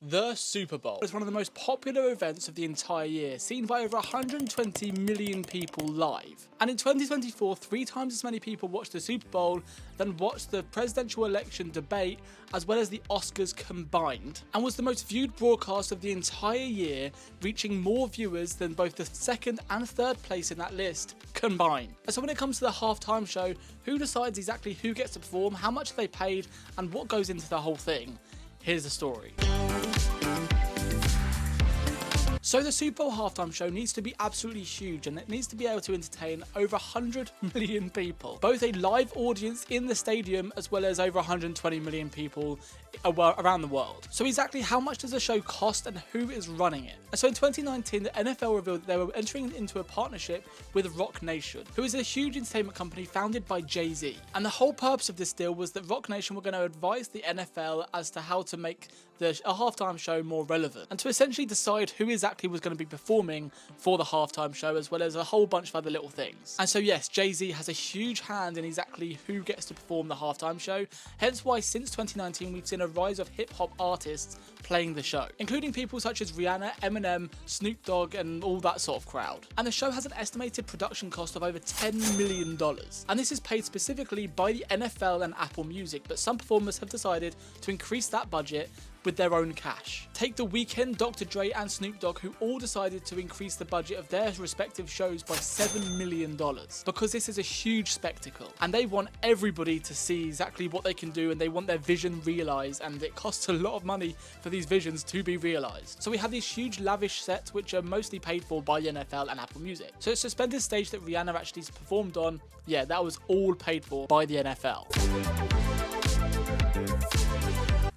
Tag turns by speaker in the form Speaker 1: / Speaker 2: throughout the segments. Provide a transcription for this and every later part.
Speaker 1: The Super Bowl is one of the most popular events of the entire year, seen by over 120 million people live. And in 2024, 3 times as many people watched the Super Bowl than watched the presidential election debate, as well as the Oscars combined, and was the most viewed broadcast of the entire year, reaching more viewers than both the second and third place in that list combined. And so when it comes to the halftime show, who decides exactly who gets to perform, how much are they paid, and what goes into the whole thing? Here's the story. So the Super Bowl halftime show needs to be absolutely huge, and it needs to be able to entertain over 100 million people, both a live audience in the stadium as well as over 120 million people around the world. So exactly how much does the show cost and who is running it? And so in 2019, the NFL revealed that they were entering into a partnership with Roc Nation, who is a huge entertainment company founded by Jay-Z. And the whole purpose of this deal was that Roc Nation were going to advise the NFL as to how to make a halftime show more relevant, and to essentially decide who exactly was going to be performing for the halftime show, as well as a whole bunch of other little things. And so yes, Jay-Z has a huge hand in exactly who gets to perform the halftime show, hence why since 2019 we've seen a rise of hip-hop artists playing the show, including people such as Rihanna, Eminem, Snoop Dogg, and all that sort of crowd. And the show has an estimated production cost of over $10 million, and this is paid specifically by the NFL and Apple Music, but some performers have decided to increase that budget with their own cash. Take The Weeknd, Dr. Dre, and Snoop Dogg, who all decided to increase the budget of their respective shows by $7 million, because this is a huge spectacle, and they want everybody to see exactly what they can do, and they want their vision realized, and it costs a lot of money for these visions to be realized. So we have these huge lavish sets which are mostly paid for by the NFL and Apple Music. So the suspended stage that Rihanna actually performed on, yeah, that was all paid for by the NFL.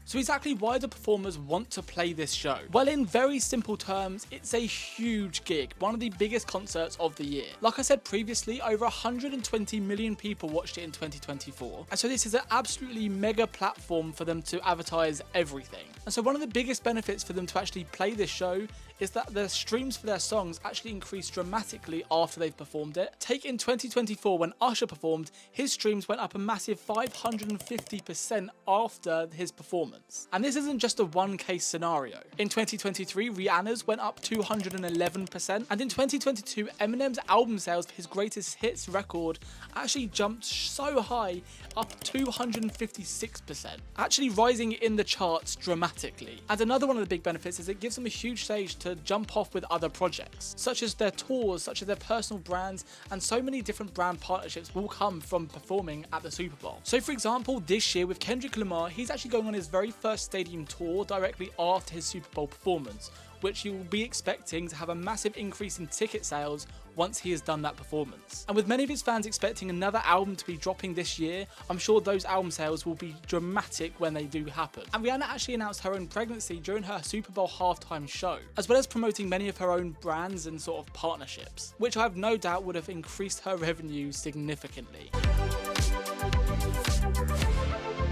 Speaker 1: So exactly why do performers want to play this show? Well, in very simple terms, it's a huge gig, one of the biggest concerts of the year. Like I said previously, over 120 million people watched it in 2024. And so this is an absolutely mega platform for them to advertise everything. And so one of the biggest benefits for them to actually play this show is that the streams for their songs actually increase dramatically after they've performed it. Take in 2024 when Usher performed, his streams went up a massive 550% after his performance. And this isn't just a one-case scenario. In 2023, Rihanna's went up 211%, and in 2022, Eminem's album sales for his greatest hits record actually jumped so high, up 256%, actually rising in the charts dramatically. And another one of the big benefits is it gives them a huge stage to jump off with other projects, such as their tours, such as their personal brands, and so many different brand partnerships will come from performing at the Super Bowl. So for example, this year with Kendrick Lamar, he's actually going on his very first stadium tour directly after his Super Bowl performance, which you will be expecting to have a massive increase in ticket sales once he has done that performance. And with many of his fans expecting another album to be dropping this year, I'm sure those album sales will be dramatic when they do happen. And Rihanna actually announced her own pregnancy during her Super Bowl halftime show, as well as promoting many of her own brands and sort of partnerships, which I have no doubt would have increased her revenue significantly.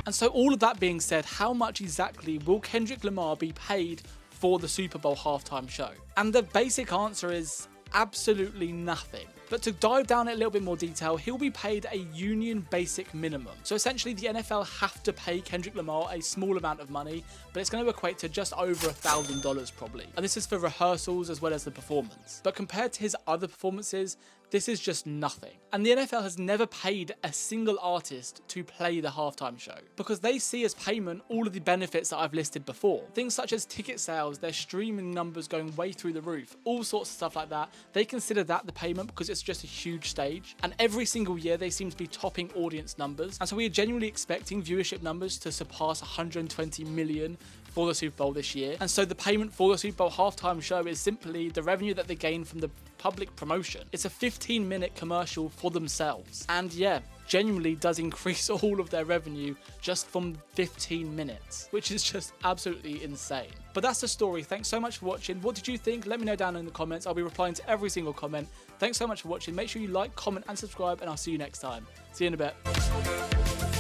Speaker 1: And so all of that being said, how much exactly will Kendrick Lamar be paid for the Super Bowl halftime show? And the basic answer is absolutely nothing. But to dive down in a little bit more detail, he'll be paid a union basic minimum. So essentially the NFL have to pay Kendrick Lamar a small amount of money, but it's going to equate to just over $1,000 probably. And this is for rehearsals as well as the performance. But compared to his other performances, this is just nothing. And the NFL has never paid a single artist to play the halftime show, because they see as payment all of the benefits that I've listed before. Things such as ticket sales, their streaming numbers going way through the roof, all sorts of stuff like that. They consider that the payment because it's just a huge stage. And every single year they seem to be topping audience numbers. And so we are genuinely expecting viewership numbers to surpass 120 million for the Super Bowl this year. And so the payment for the Super Bowl halftime show is simply the revenue that they gain from the public promotion. It's a 15-minute commercial for themselves. And yeah, genuinely does increase all of their revenue just from 15 minutes, which is just absolutely insane. But that's the story. Thanks so much for watching. What did you think? Let me know down in the comments. I'll be replying to every single comment. Thanks so much for watching. Make sure you like, comment, and subscribe, and I'll see you next time. See you in a bit.